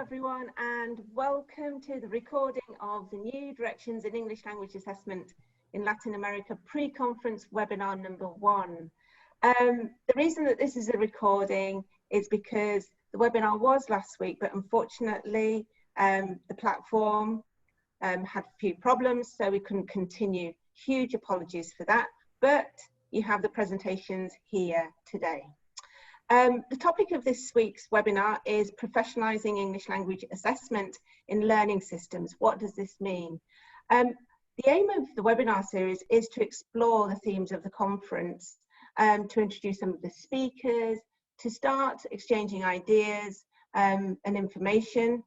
everyone, and welcome to the recording of the New Directions in English Language Assessment in Latin America pre-conference webinar number 1. The reason that this is a recording is because the webinar was last week, but unfortunately the platform had a few problems, so we couldn't continue. Huge apologies for that, but you have the presentations here today. The topic of this week's webinar is Professionalising English Language Assessment in Learning Systems. What does this mean? The aim of the webinar series is to explore the themes of the conference, to introduce some of the speakers, to start exchanging ideas and information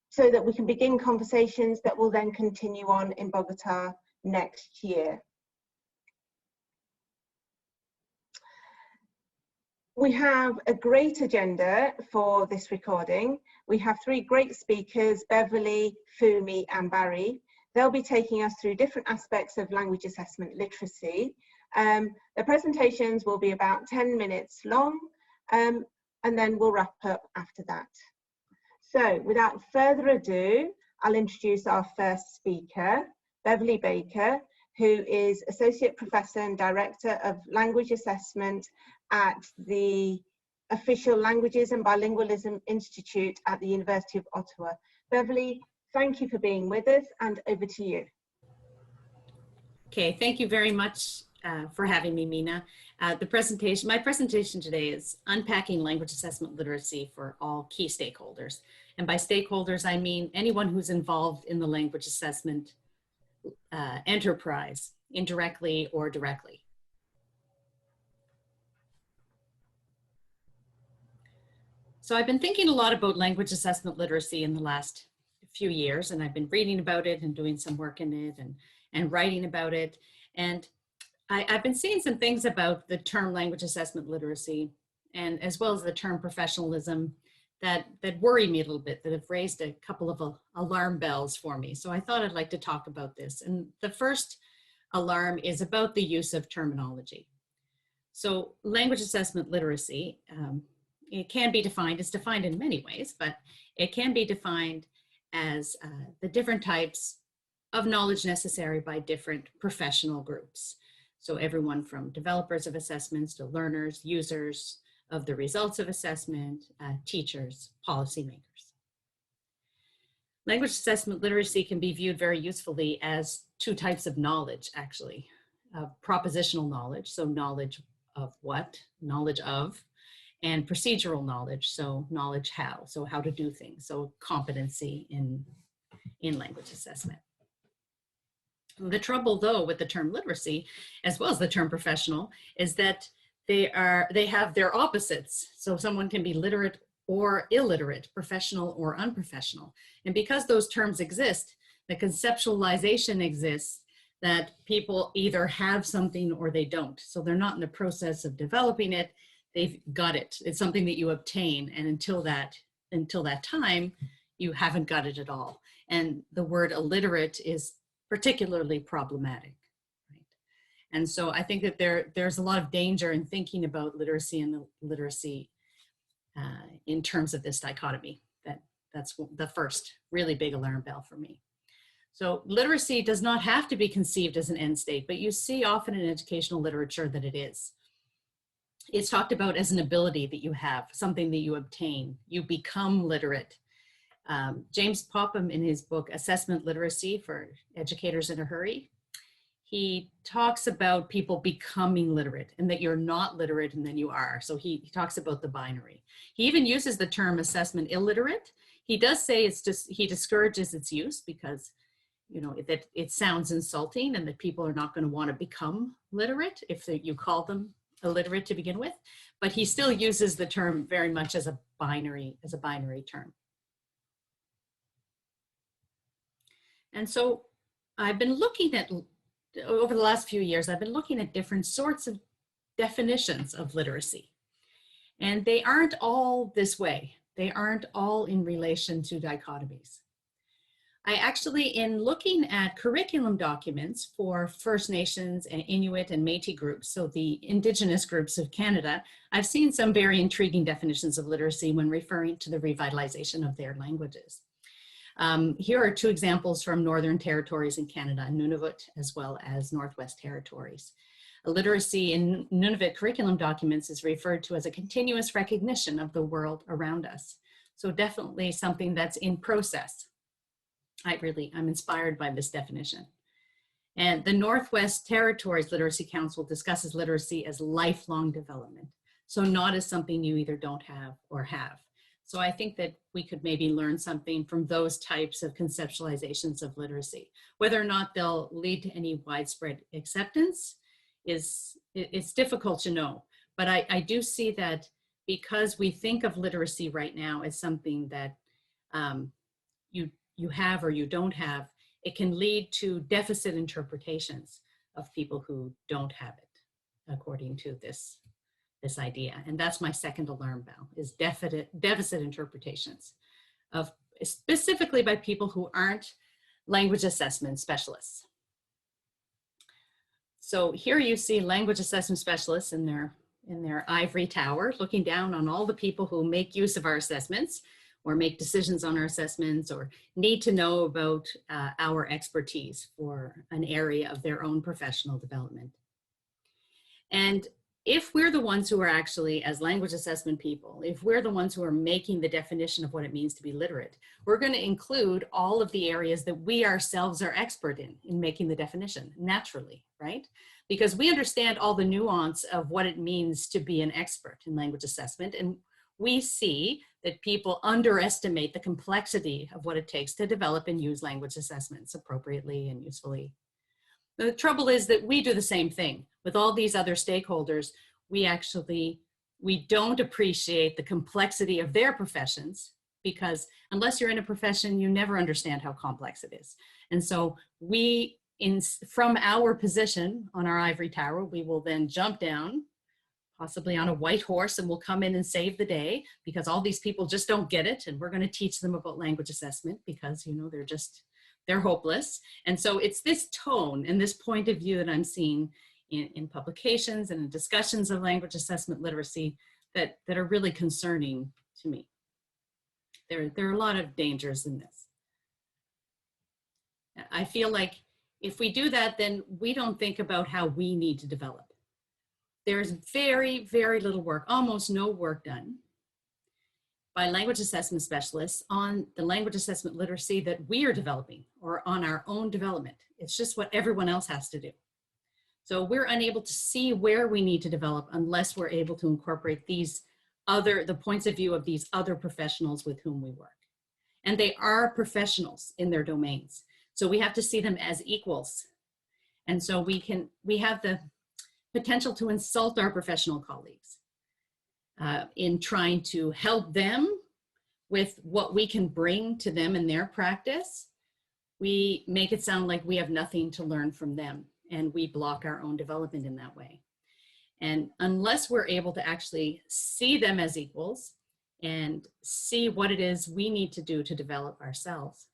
so that we can begin conversations that will then continue on in Bogota next year. We have a great agenda for this recording. We have 3 great speakers, Beverly, Fumi and Barry. They'll be taking us through different aspects of language assessment literacy. The presentations will be about 10 minutes long, and then we'll wrap up after that. So without further ado, I'll introduce our first speaker, Beverly Baker, who is Associate Professor and Director of Language Assessment at the Official Languages and Bilingualism Institute at the University of Ottawa. Beverly, thank you for being with us, and over to you. Okay, thank you very much for having me, Mina. My presentation today is Unpacking Language Assessment Literacy for all key stakeholders. And by stakeholders, I mean anyone who's involved in the language assessment enterprise, indirectly or directly. So I've been thinking a lot about language assessment literacy in the last few years, and I've been reading about it and doing some work in it and writing about it. And I've been seeing some things about the term language assessment literacy, and as well as the term professionalism, that worry me a little bit, that have raised a couple of alarm bells for me. So I thought I'd like to talk about this. And the first alarm is about the use of terminology. So language assessment literacy, it can be defined, it's defined in many ways, but it can be defined as the different types of knowledge necessary by different professional groups. So everyone from developers of assessments to learners, users of the results of assessment, teachers, policymakers. Language assessment literacy can be viewed very usefully as 2 types of knowledge, actually. Propositional knowledge, so knowledge of what, knowledge of, and procedural knowledge, so knowledge how, so how to do things, so competency in language assessment. The trouble, though, with the term literacy, as well as the term professional, is that they have their opposites. So someone can be literate or illiterate, professional or unprofessional. And because those terms exist, the conceptualization exists that people either have something or they don't. So they're not in the process of developing it, they've got it. It's something that you obtain, and until that time, you haven't got it at all. And the word illiterate is particularly problematic. And so I think that there's a lot of danger in thinking about literacy and literacy in terms of this dichotomy. That's the first really big alarm bell for me. So literacy does not have to be conceived as an end state, but you see often in educational literature that it is. It's talked about as an ability that you have, something that you obtain. You become literate. James Popham, in his book, Assessment Literacy for Educators in a Hurry, he talks about people becoming literate and that you're not literate and then you are. So he talks about the binary. He even uses the term assessment illiterate. He does say he discourages its use because, you know, that it sounds insulting and that people are not going to want to become literate if you call them illiterate to begin with. But he still uses the term very much as a binary term. And so I've been looking at, over the last few years, I've been looking at different sorts of definitions of literacy. And they aren't all this way. They aren't all in relation to dichotomies. I actually, in looking at curriculum documents for First Nations and Inuit and Métis groups, so the Indigenous groups of Canada, I've seen some very intriguing definitions of literacy when referring to the revitalization of their languages. Here are two examples from Northern Territories in Canada, Nunavut, as well as Northwest Territories. Literacy in Nunavut curriculum documents is referred to as a continuous recognition of the world around us. So definitely something that's in process. I'm inspired by this definition. And the Northwest Territories Literacy Council discusses literacy as lifelong development. So not as something you either don't have or have. So I think that we could maybe learn something from those types of conceptualizations of literacy. Whether or not they'll lead to any widespread acceptance it's difficult to know. But I do see that because we think of literacy right now as something that you have or you don't have, it can lead to deficit interpretations of people who don't have it, according to this idea. And that's my second alarm bell, is deficit interpretations of specifically by people who aren't language assessment specialists. So here you see language assessment specialists in their ivory tower, looking down on all the people who make use of our assessments or make decisions on our assessments or need to know about our expertise for an area of their own professional development. And if we're the ones who are actually, as language assessment people, if we're the ones who are making the definition of what it means to be literate, we're going to include all of the areas that we ourselves are expert in making the definition, naturally, right? Because we understand all the nuance of what it means to be an expert in language assessment, and we see that people underestimate the complexity of what it takes to develop and use language assessments appropriately and usefully. The trouble is that we do the same thing with all these other stakeholders. We don't appreciate the complexity of their professions, because unless you're in a profession, you never understand how complex it is. And so from our position on our ivory tower, we will then jump down, possibly on a white horse, and we'll come in and save the day because all these people just don't get it. And we're going to teach them about language assessment because, they're hopeless. And so it's this tone and this point of view that I'm seeing in publications and in discussions of language assessment literacy that are really concerning to me. There are a lot of dangers in this. I feel like if we do that, then we don't think about how we need to develop. There's very, very little work, almost no work done by language assessment specialists on the language assessment literacy that we are developing or on our own development. It's just what everyone else has to do. So we're unable to see where we need to develop unless we're able to incorporate the points of view of these other professionals with whom we work. And they are professionals in their domains. So we have to see them as equals. And so we have the potential to insult our professional colleagues in trying to help them with what we can bring to them in their practice. We make it sound like we have nothing to learn from them, and we block our own development in that way. And unless we're able to actually see them as equals and see what it is we need to do to develop ourselves,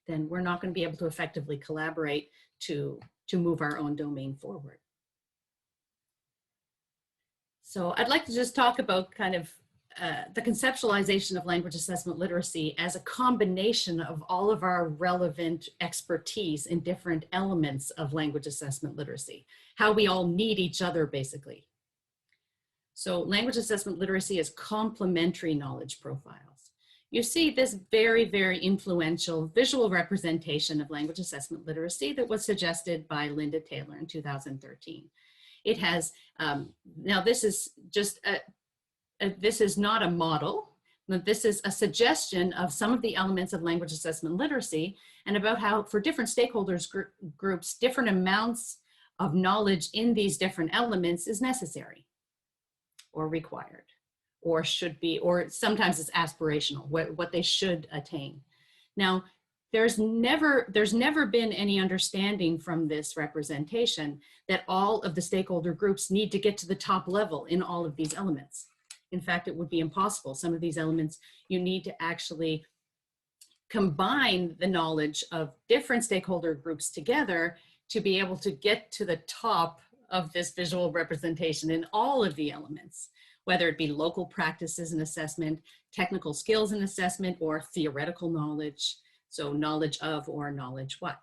then we're not going to be able to effectively collaborate to move our own domain forward. So I'd like to just talk about kind of the conceptualization of language assessment literacy as a combination of all of our relevant expertise in different elements of language assessment literacy, how we all need each other, basically. So language assessment literacy is complementary knowledge profiles. You see this very, very influential visual representation of language assessment literacy that was suggested by Linda Taylor in 2013. It has, now this is just, this is not a model, but this is a suggestion of some of the elements of language assessment literacy and about how for different stakeholders groups, different amounts of knowledge in these different elements is necessary or required or should be, or sometimes it's aspirational, what they should attain. Now, there's never been any understanding from this representation that all of the stakeholder groups need to get to the top level in all of these elements. In fact, it would be impossible. Some of these elements you need to actually combine the knowledge of different stakeholder groups together to be able to get to the top of this visual representation in all of the elements, whether it be local practices and assessment, technical skills and assessment, or theoretical knowledge. So knowledge of or knowledge what,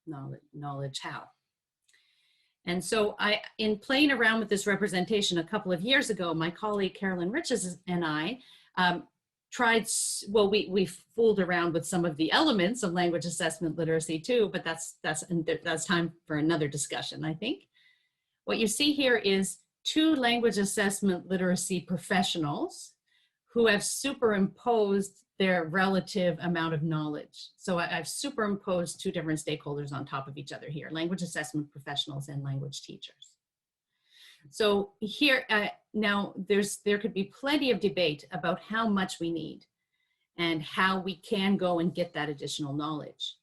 knowledge how. And so in playing around with this representation a couple of years ago, my colleague Carolyn Riches and I we fooled around with some of the elements of language assessment literacy too, but that's time for another discussion, I think. What you see here is 2 language assessment literacy professionals who have superimposed their relative amount of knowledge. So I've superimposed 2 different stakeholders on top of each other here, language assessment professionals and language teachers. So here, now there could be plenty of debate about how much we need and how we can go and get that additional knowledge.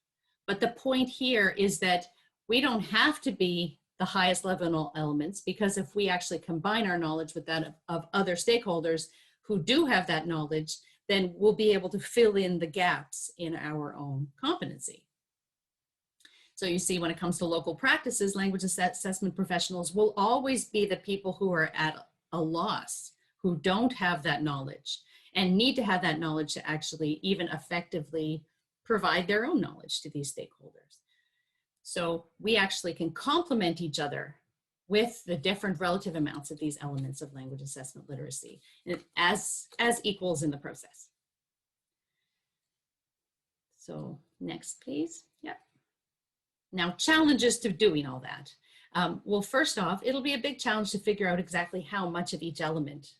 But the point here is that we don't have to be the highest level elements, because if we actually combine our knowledge with that of other stakeholders who do have that knowledge, then we'll be able to fill in the gaps in our own competency. So you see, when it comes to local practices, language assessment professionals will always be the people who are at a loss, who don't have that knowledge and need to have that knowledge to actually even effectively provide their own knowledge to these stakeholders. So we actually can complement each other with the different relative amounts of these elements of language assessment literacy as equals in the process. So next, please. Yep. Now, challenges to doing all that. Well, first off, it'll be a big challenge to figure out exactly how much of each element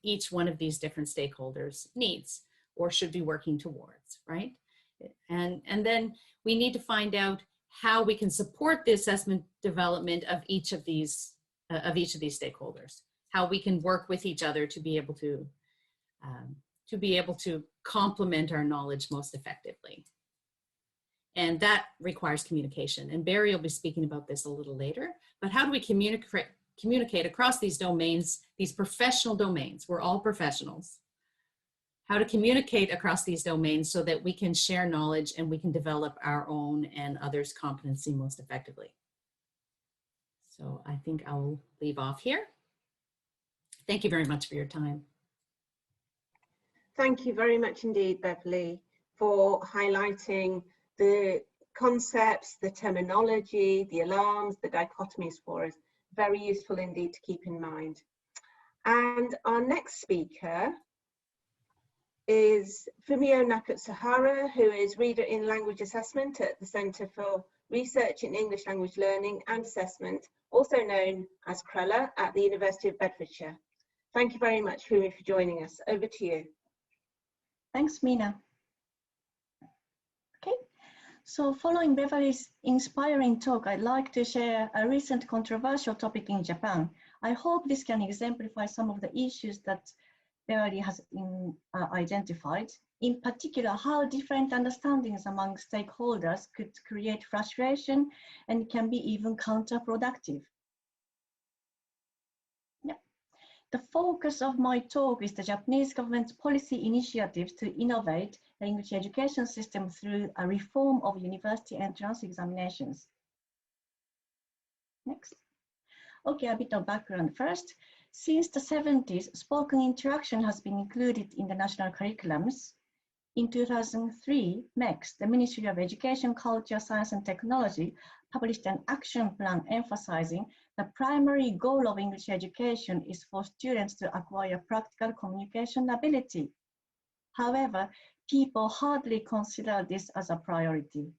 each one of these different stakeholders needs or should be working towards, right? And then we need to find out how we can support the assessment development of each of these stakeholders, how we can work with each other to be able to complement our knowledge most effectively. And that requires communication. And Barry will be speaking about this a little later, but how do we communicate across these domains, these professional domains? We're all professionals. How to communicate across these domains so that we can share knowledge and we can develop our own and others' competency most effectively. So I think I'll leave off here. Thank you very much for your time. Thank you very much indeed, Beverly, for highlighting the concepts, the terminology, the alarms, the dichotomies for us. Very useful indeed to keep in mind. And our next speaker is Fumio Nakatsuhara, who is Reader in Language Assessment at the Centre for Research in English Language Learning and Assessment, also known as CRELA, at the University of Bedfordshire. Thank you very much, Fumio, for joining us. Over to you. Thanks, Mina. Okay, so following Beverly's inspiring talk, I'd like to share a recent controversial topic in Japan. I hope this can exemplify some of the issues that Beverly has identified. In particular, how different understandings among stakeholders could create frustration and can be even counterproductive. The focus of my talk is the Japanese government's policy initiatives to innovate the English education system through a reform of university entrance examinations. Next. Okay, a bit of background first. Since the 70s, spoken interaction has been included in the national curriculums. In 2003, MEX, the Ministry of Education, Culture, Science and Technology, published an action plan emphasizing the primary goal of English education is for students to acquire practical communication ability. However, people hardly consider this as a priority.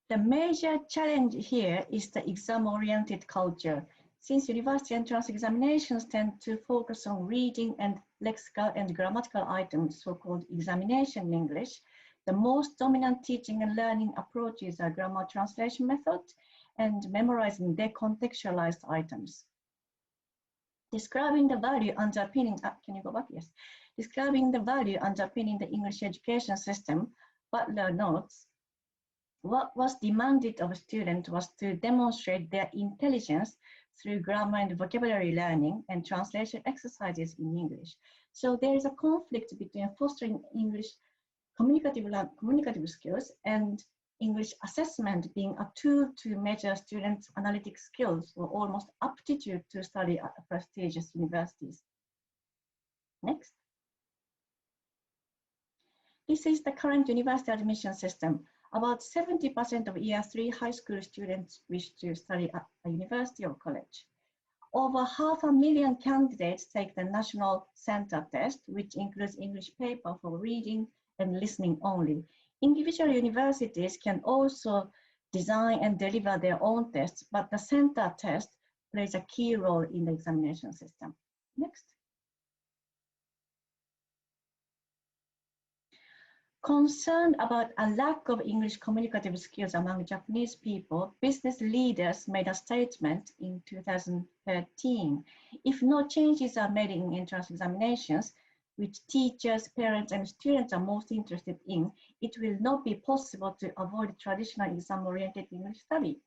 The major challenge here is the exam-oriented culture. Since university entrance examinations tend to focus on reading and lexical and grammatical items, so-called examination English, the most dominant teaching and learning approaches are grammar translation method and memorizing decontextualized items. Describing the value underpinning, can you go back? Yes. Describing the value underpinning the English education system, Butler notes, what was demanded of a student was to demonstrate their intelligence through grammar and vocabulary learning and translation exercises in English. So there is a conflict between fostering English communicative skills and English assessment being a tool to measure students' analytic skills or almost aptitude to study at prestigious universities. Next. This is the current university admission system. About 70% of year 3 high school students wish to study at a university or college. Over 500,000 candidates take the National Center Test, which includes English paper for reading and listening only. Individual universities can also design and deliver their own tests, but the Center Test plays a key role in the examination system. Next. Concerned about a lack of English communicative skills among Japanese people, business leaders made a statement in 2013. If no changes are made in entrance examinations, which teachers, parents, and students are most interested in, it will not be possible to avoid traditional exam-oriented English study.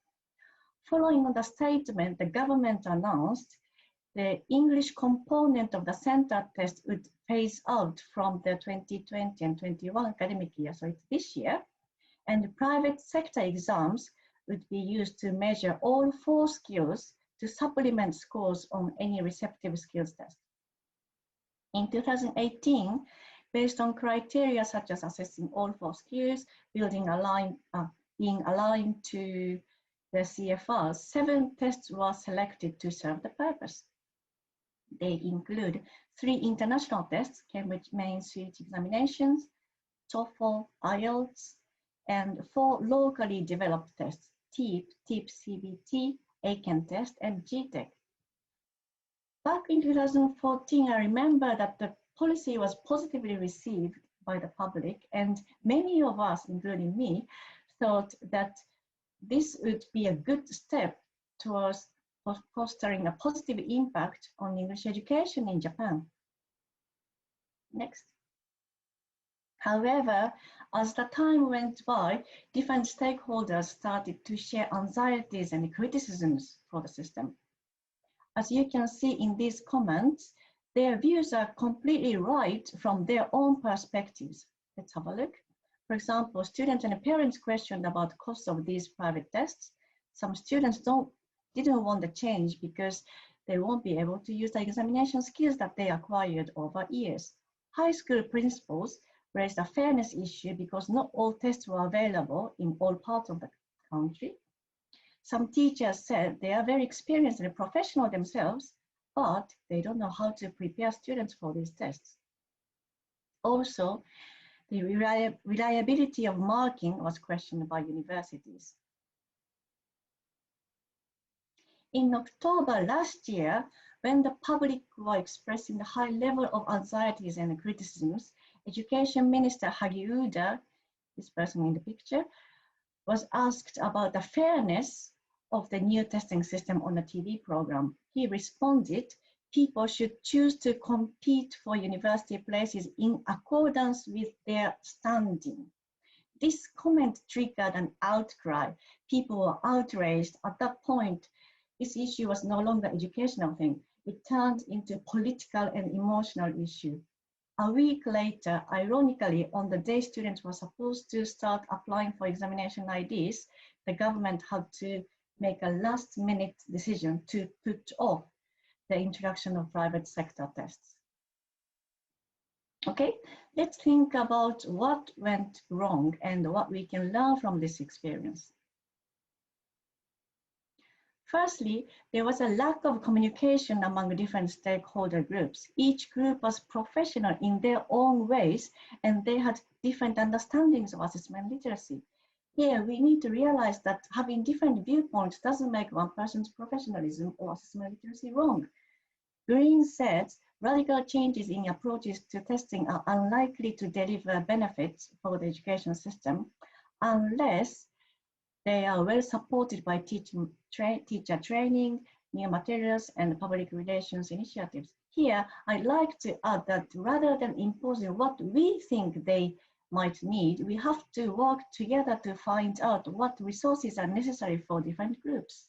Following on the statement, the government announced the English component of the Center Test would phase out from the 2020 and 21 academic year, so it's this year, and private sector exams would be used to measure all 4 skills to supplement scores on any receptive skills test. In 2018, based on criteria such as assessing all 4 skills, being aligned to the CFR, 7 tests were selected to serve the purpose. They include 3 international tests, Cambridge Main Suite examinations, TOEFL, IELTS, and 4 locally developed tests, TEEP, TEEP-CBT, ACAN test, and GTEC. Back in 2014, I remember that the policy was positively received by the public, and many of us, including me, thought that this would be a good step towards fostering a positive impact on English education in Japan. Next. However, as the time went by, different stakeholders started to share anxieties and criticisms for the system. As you can see in these comments, their views are completely right from their own perspectives. Let's have a look. For example, students and parents questioned about the cost of these private tests. Some students didn't want the change because they won't be able to use the examination skills that they acquired over years. High school principals raised a fairness issue because not all tests were available in all parts of the country. Some teachers said they are very experienced and professional themselves, but they don't know how to prepare students for these tests. Also, the reliability of marking was questioned by universities. In October last year, when the public were expressing the high level of anxieties and criticisms, Education Minister Hagiuda, this person in the picture, was asked about the fairness of the new testing system on the TV program. He responded, people should choose to compete for university places in accordance with their standing. This comment triggered an outcry. People were outraged. At that point, this issue was no longer an educational thing. It turned into a political and emotional issue. A week later, ironically, on the day students were supposed to start applying for examination IDs, the government had to make a last-minute decision to put off the introduction of private sector tests. Okay, let's think about what went wrong and what we can learn from this experience. Firstly, there was a lack of communication among different stakeholder groups. Each group was professional in their own ways, and they had different understandings of assessment literacy. Here, we need to realize that having different viewpoints doesn't make one person's professionalism or assessment literacy wrong. Green says, radical changes in approaches to testing are unlikely to deliver benefits for the education system unless they are well supported by teacher training, new materials, and public relations initiatives. Here, I'd like to add that rather than imposing what we think they might need, we have to work together to find out what resources are necessary for different groups.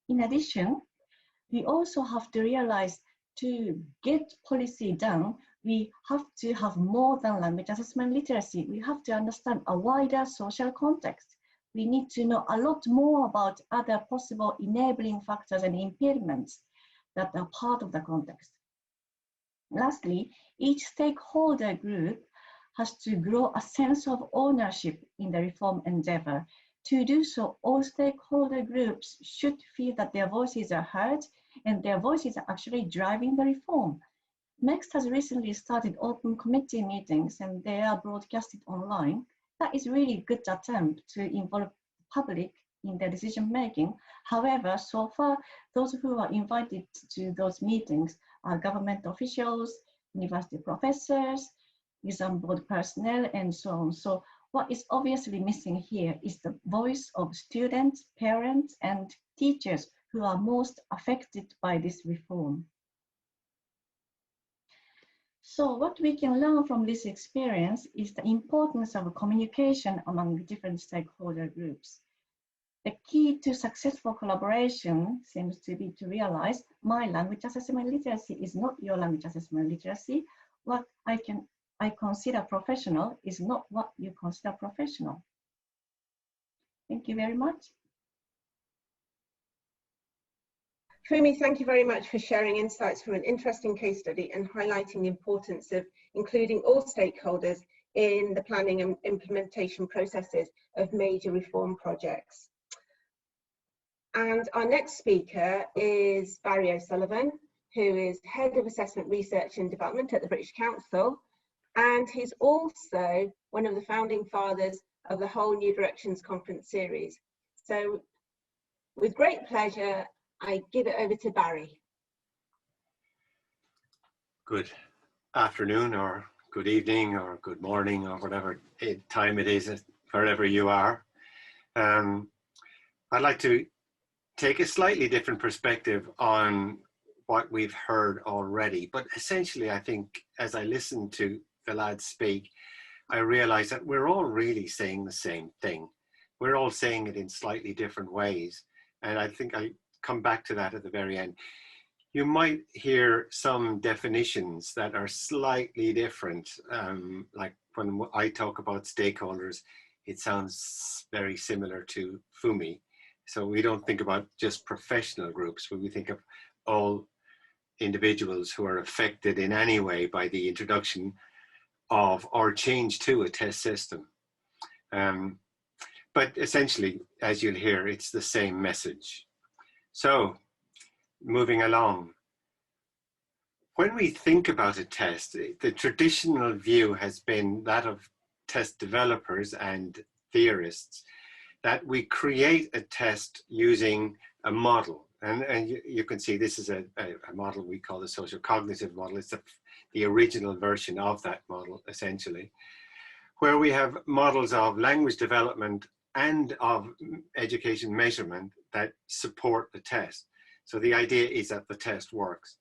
In addition, We also have to realize to get policy done, we have to have more than language assessment literacy. We have to understand a wider social context. We need to know a lot more about other possible enabling factors and impediments that are part of the context. Lastly, each stakeholder group has to grow a sense of ownership in the reform endeavor. To do so, all stakeholder groups should feel that their voices are heard and their voices are actually driving the reform. MEXT has recently started open committee meetings and they are broadcasted online. That is really a good attempt to involve the public in their decision making. However, so far, those who are invited to those meetings are government officials, university professors, exam board personnel, and so on. So what is obviously missing here is the voice of students, parents, and teachers who are most affected by this reform. So what we can learn from this experience is the importance of communication among different stakeholder groups. The key to successful collaboration seems to be to realize my language assessment literacy is not your language assessment literacy. What I consider professional is not what you consider professional. Thank you very much. Fumi, thank you very much for sharing insights from an interesting case study and highlighting the importance of including all stakeholders in the planning and implementation processes of major reform projects. And our next speaker is Barry O'Sullivan, who is Head of Assessment Research and Development at the British Council, and he's also one of the founding fathers of the whole New Directions Conference series. So with great pleasure, I give it over to Barry. Good afternoon or good evening or good morning or whatever time it is wherever you are. I'd like to take a slightly different perspective on what we've heard already, but essentially I think as I listen to the lads speak, I realize that we're all really saying the same thing. We're all saying it in slightly different ways, and I think I come back to that at the very end. You might hear some definitions that are slightly different. Like when I talk about stakeholders, it sounds very similar to Fumi. So we don't think about just professional groups, but we think of all individuals who are affected in any way by the introduction of or change to a test system. But essentially, as you'll hear, it's the same message. So, moving along. When we think about a test, the traditional view has been that of test developers and theorists, that we create a test using a model. And you can see this is a model we call the social cognitive model. It's the original version of that model, essentially, where we have models of language development and of education measurement that support the test. So the idea is that the test works.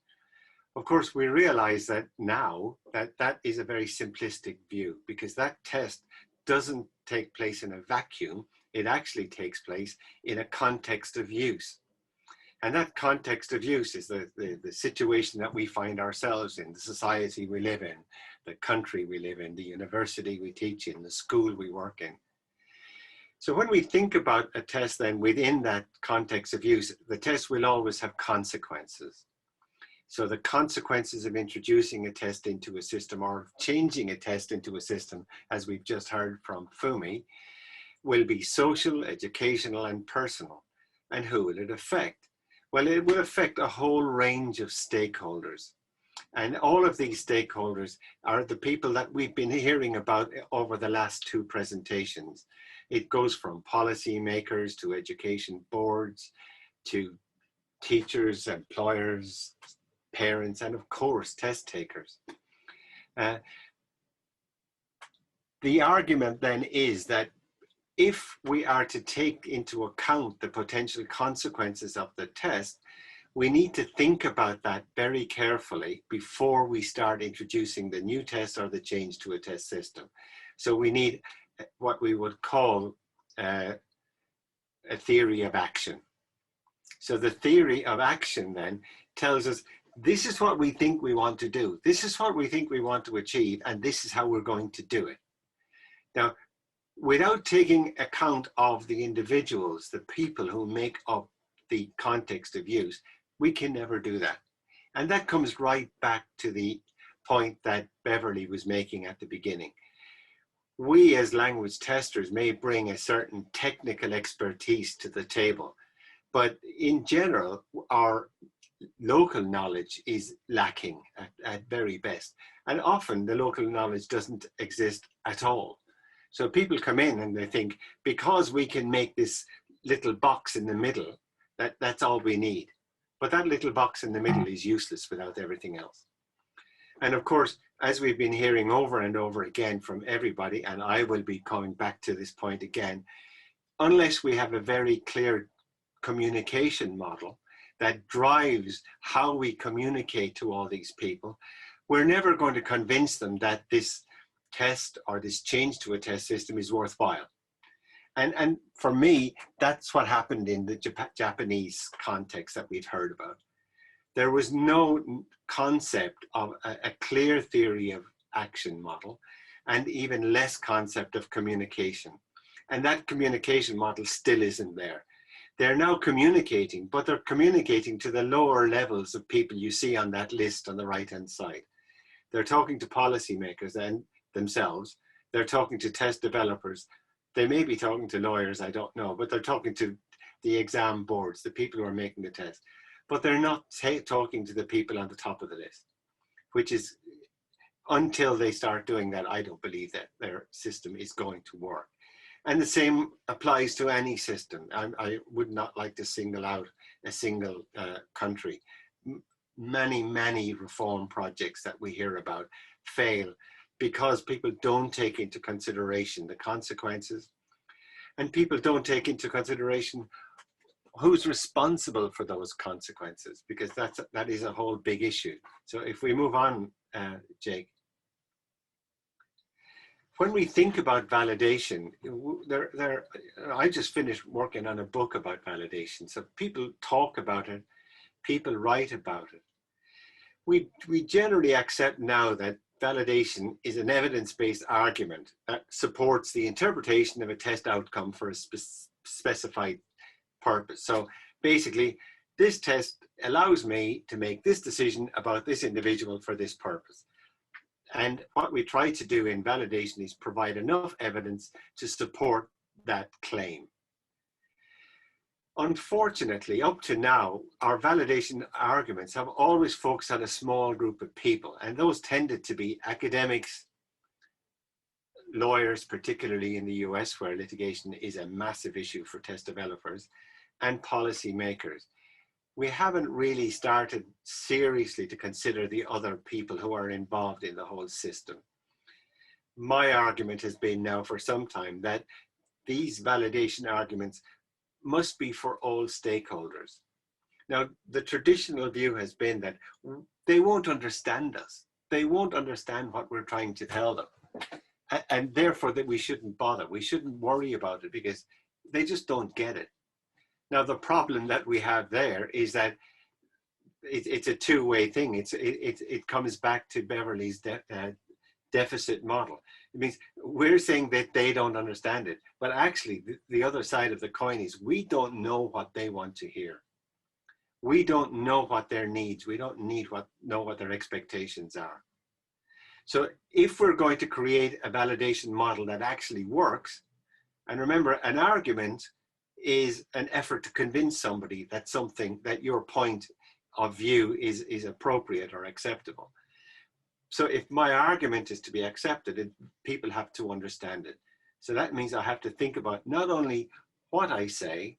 Of course, we realize that now that is a very simplistic view, because that test doesn't take place in a vacuum. It actually takes place in a context of use. And that context of use is the situation that we find ourselves in, the society we live in, the country we live in, the university we teach in, the school we work in. So when we think about a test then within that context of use, the test will always have consequences. So the consequences of introducing a test into a system or changing a test into a system, as we've just heard from Fumi, will be social, educational, and personal. And who will it affect? Well, it will affect a whole range of stakeholders. And all of these stakeholders are the people that we've been hearing about over the last two presentations. It goes from policymakers to education boards, to teachers, employers, parents, and of course, test takers. The argument then is that if we are to take into account the potential consequences of the test, we need to think about that very carefully before we start introducing the new test or the change to a test system. So we need what we would call a theory of action. So the theory of action then tells us, this is what we think we want to do. This is what we think we want to achieve, and this is how we're going to do it. Now, without taking account of the individuals, the people who make up the context of use, we can never do that. And that comes right back to the point that Beverly was making at the beginning. We as language testers may bring a certain technical expertise to the table, but in general, our local knowledge is lacking at very best. And often the local knowledge doesn't exist at all. So people come in and they think, because we can make this little box in the middle, that's all we need. But that little box in the middle is useless without everything else. And of course, as we've been hearing over and over again from everybody, and I will be coming back to this point again, unless we have a very clear communication model that drives how we communicate to all these people, we're never going to convince them that this test or this change to a test system is worthwhile. And for me, that's what happened in the Japanese context that we've heard about. There was no concept of a clear theory of action model, and even less concept of communication. And that communication model still isn't there. They're now communicating, but they're communicating to the lower levels of people you see on that list on the right-hand side. They're talking to policymakers and themselves. They're talking to test developers. They may be talking to lawyers, I don't know, but they're talking to the exam boards, the people who are making the test. But they're not talking to the people on the top of the list, which is, until they start doing that, I don't believe that their system is going to work. And the same applies to any system. I would not like to single out a single country. Many reform projects that we hear about fail because people don't take into consideration the consequences, and people don't take into consideration who's responsible for those consequences, because that is a whole big issue. So if we move on, Jake. When we think about validation, I just finished working on a book about validation. So people talk about it, people write about it. We generally accept now that validation is an evidence-based argument that supports the interpretation of a test outcome for a specified purpose. So basically, this test allows me to make this decision about this individual for this purpose. And what we try to do in validation is provide enough evidence to support that claim. Unfortunately, up to now, our validation arguments have always focused on a small group of people, and those tended to be academics, lawyers, particularly in the US, where litigation is a massive issue for test developers, and policymakers. We haven't really started seriously to consider the other people who are involved in the whole system. My argument has been now for some time that these validation arguments must be for all stakeholders. Now, the traditional view has been that they won't understand us. They won't understand what we're trying to tell them. And therefore that we shouldn't bother. We shouldn't worry about it because they just don't get it. Now, the problem that we have there is that it's a two-way thing. It comes back to Beverly's deficit model. It means we're saying that they don't understand it, but actually the other side of the coin is we don't know what they want to hear. We don't know what their needs, we don't know what their expectations are. So if we're going to create a validation model that actually works, and remember, an argument is an effort to convince somebody that that your point of view is appropriate or acceptable. So if my argument is to be accepted, people have to understand it. So that means I have to think about not only what I say,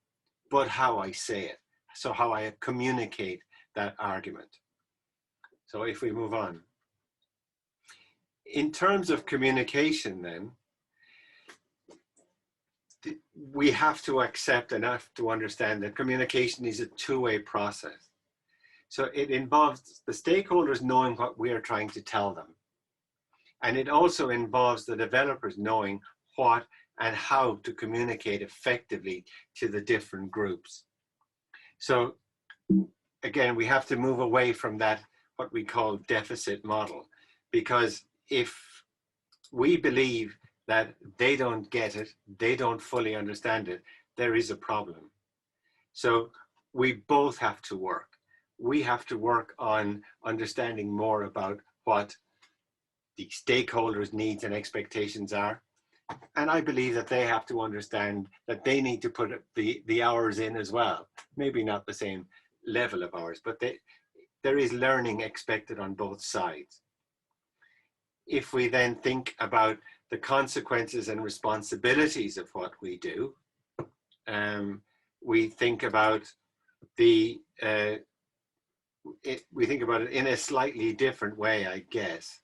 but how I say it. So how I communicate that argument. So if we move on. In terms of communication then, we have to accept and have to understand that communication is a two-way process. So it involves the stakeholders knowing what we are trying to tell them. And it also involves the developers knowing what and how to communicate effectively to the different groups. So again, we have to move away from that, what we call deficit model, because if we believe that they don't get it, they don't fully understand it, there is a problem. So we both have to work. We have to work on understanding more about what the stakeholders' needs and expectations are. And I believe that they have to understand that they need to put the hours in as well. Maybe not the same level of hours, but there is learning expected on both sides. If we then think about the consequences and responsibilities of what we do, we think about we think about it in a slightly different way, I guess.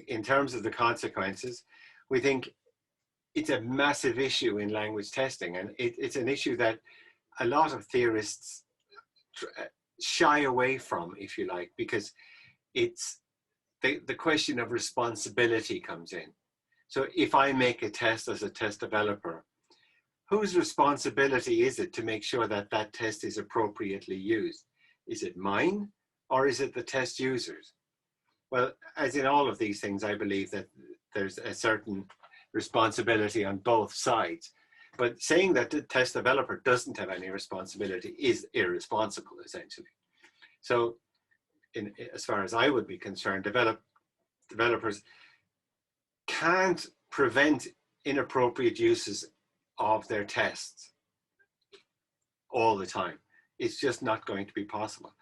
In terms of the consequences, we think it's a massive issue in language testing, and it's an issue that a lot of theorists shy away from, if you like, because it's the question of responsibility comes in. So if I make a test as a test developer, whose responsibility is it to make sure that that test is appropriately used? Is it mine, or is it the test users? Well, as in all of these things, I believe that there's a certain responsibility on both sides. But saying that the test developer doesn't have any responsibility is irresponsible, essentially. So as far as I would be concerned, developers can't prevent inappropriate uses of their tests all the time. It's just not going to be possible.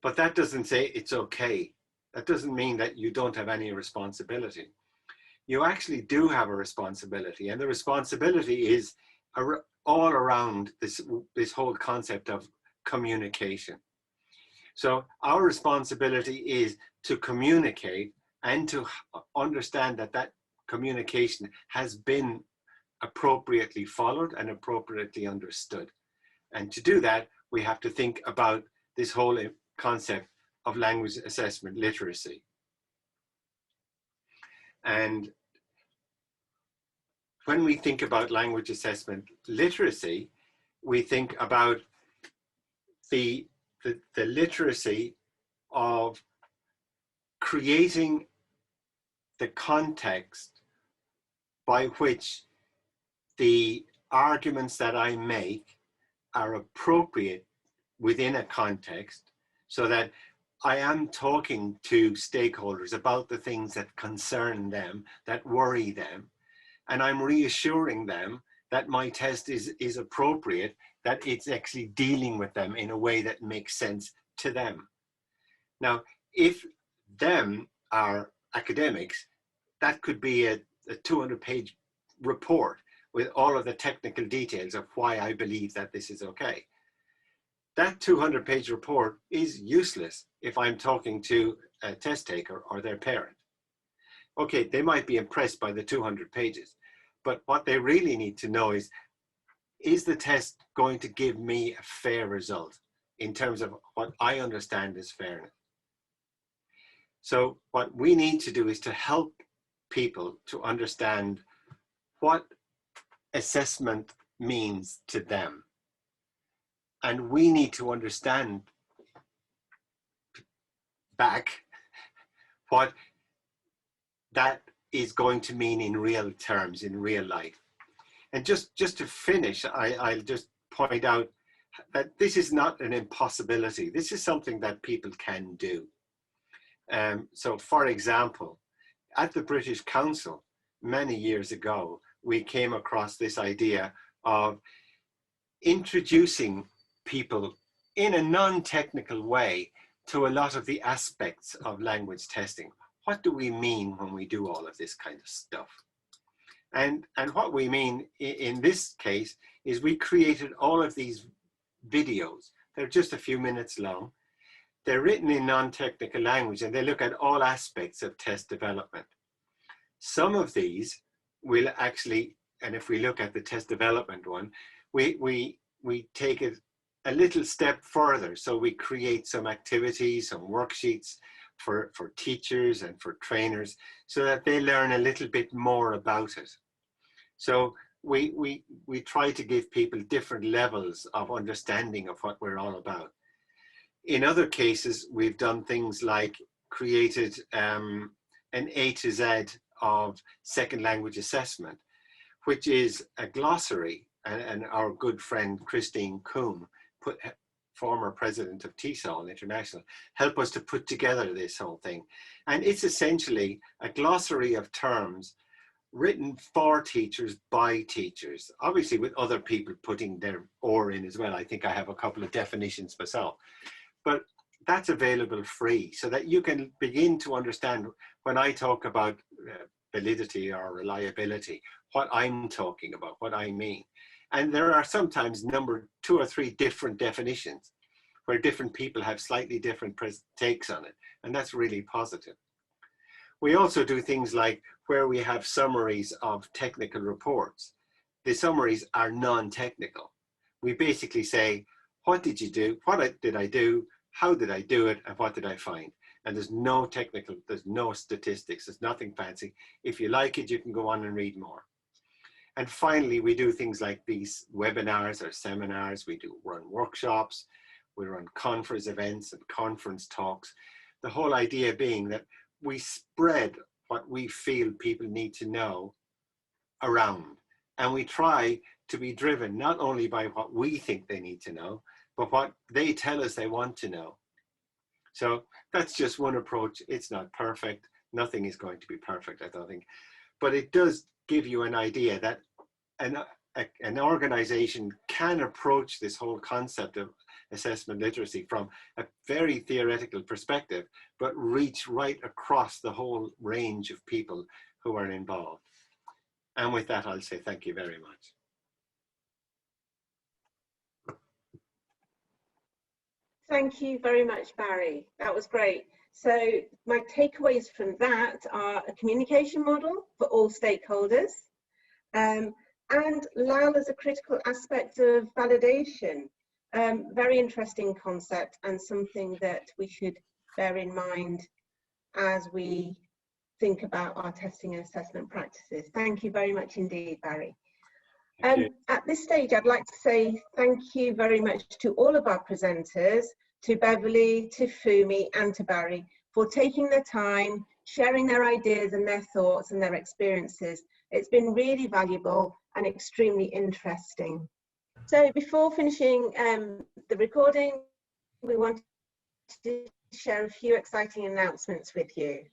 But that doesn't say it's okay. That doesn't mean that you don't have any responsibility. You actually do have a responsibility, and the responsibility is all around this whole concept of communication. So our responsibility is to communicate and to understand that that communication has been appropriately followed and appropriately understood. And to do that, we have to think about this whole concept of language assessment literacy. And when we think about language assessment literacy, we think about the literacy of creating the context by which the arguments that I make are appropriate within a context, so that I am talking to stakeholders about the things that concern them, that worry them, and I'm reassuring them that my test is appropriate, that it's actually dealing with them in a way that makes sense to them. Now, if them are academics, that could be a 200-page report with all of the technical details of why I believe that this is okay. That 200-page report is useless if I'm talking to a test taker or their parent. Okay, they might be impressed by the 200 pages, but what they really need to know is the test going to give me a fair result in terms of what I understand as fairness? So what we need to do is to help people to understand what assessment means to them. And we need to understand back what that is going to mean in real terms, in real life. And just to finish, I'll just point out that this is not an impossibility. This is something that people can do. So for example, at the British Council, many years ago, we came across this idea of introducing people in a non-technical way to a lot of the aspects of language testing. What do we mean when we do all of this kind of stuff? And what we mean in this case is we created all of these videos. They're just a few minutes long. They're written in non-technical language, and they look at all aspects of test development. Some of these will actually, and if we look at the test development one, we take it a little step further. So we create some activities, some worksheets for teachers and for trainers, so that they learn a little bit more about it. So we try to give people different levels of understanding of what we're all about. In other cases, we've done things like created an A to Z of second language assessment, which is a glossary, and our good friend Christine Coombe, former president of TESOL International, help us to put together this whole thing. And it's essentially a glossary of terms written for teachers by teachers, obviously with other people putting their oar in as well. I think I have a couple of definitions myself, but that's available free so that you can begin to understand when I talk about validity or reliability, what I'm talking about, what I mean. And there are sometimes 2 or 3 different definitions where different people have slightly different takes on it. And that's really positive. We also do things like where we have summaries of technical reports. The summaries are non-technical. We basically say, what did you do? What did I do? How did I do it? And what did I find? And there's no technical, there's no statistics, there's nothing fancy. If you like it, you can go on and read more. And finally, we do things like these webinars or seminars. We do run workshops, we run conference events and conference talks. The whole idea being that we spread what we feel people need to know around. And we try to be driven not only by what we think they need to know, but what they tell us they want to know. So that's just one approach. It's not perfect. Nothing is going to be perfect, I don't think. But it does give you an idea that an organization can approach this whole concept of assessment literacy from a very theoretical perspective, but reach right across the whole range of people who are involved. And with that, I'll say thank you very much. Thank you very much, Barry. That was great. So my takeaways from that are a communication model for all stakeholders, and LAL as a critical aspect of validation. Very interesting concept and something that we should bear in mind as we think about our testing and assessment practices. Thank you very much indeed, Barry. At this stage, I'd like to say thank you very much to all of our presenters, to Beverly, to Fumi, and to Barry for taking their time, sharing their ideas and their thoughts and their experiences. It's been really valuable and extremely interesting. So before finishing the recording, we want to share a few exciting announcements with you.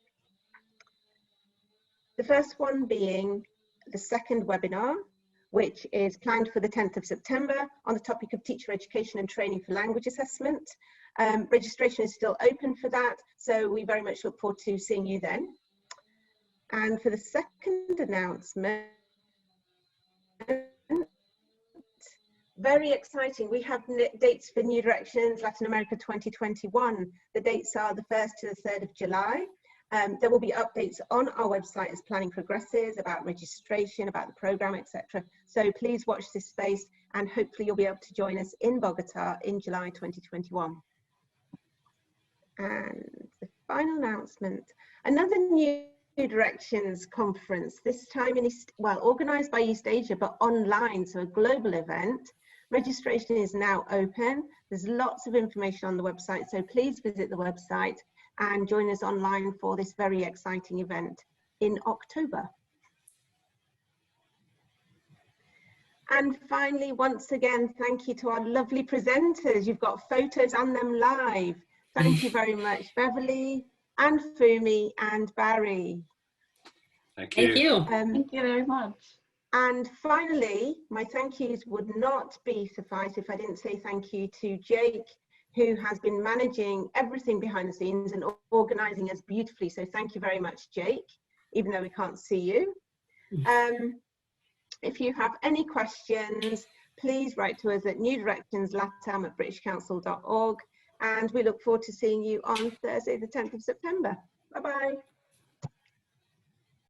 The first one being the second webinar, which is planned for the 10th of September on the topic of teacher education and training for language assessment. Registration is still open for that, so we very much look forward to seeing you then. And for the second announcement, very exciting, we have dates for New Directions Latin America 2021. The dates are the 1st to the 3rd of July. There will be updates on our website as planning progresses, about registration, about the program, etc. So please watch this space, and hopefully you'll be able to join us in Bogota in July 2021. And the final announcement, another New Directions conference, this time in organised by East Asia, but online, so a global event. Registration is now open. There's lots of information on the website, so please visit the website and join us online for this very exciting event in October. And finally, once again, thank you to our lovely presenters. You've got photos on them live. Thank you very much, Beverly and Fumi and Barry. Thank you. Thank you very much. And finally, my thank yous would not be suffice if I didn't say thank you to Jake, who has been managing everything behind the scenes and organising us beautifully. So thank you very much, Jake, even though we can't see you. If you have any questions, please write to us at newdirectionslatam@britishcouncil.org, and we look forward to seeing you on Thursday, the 10th of September. Bye-bye.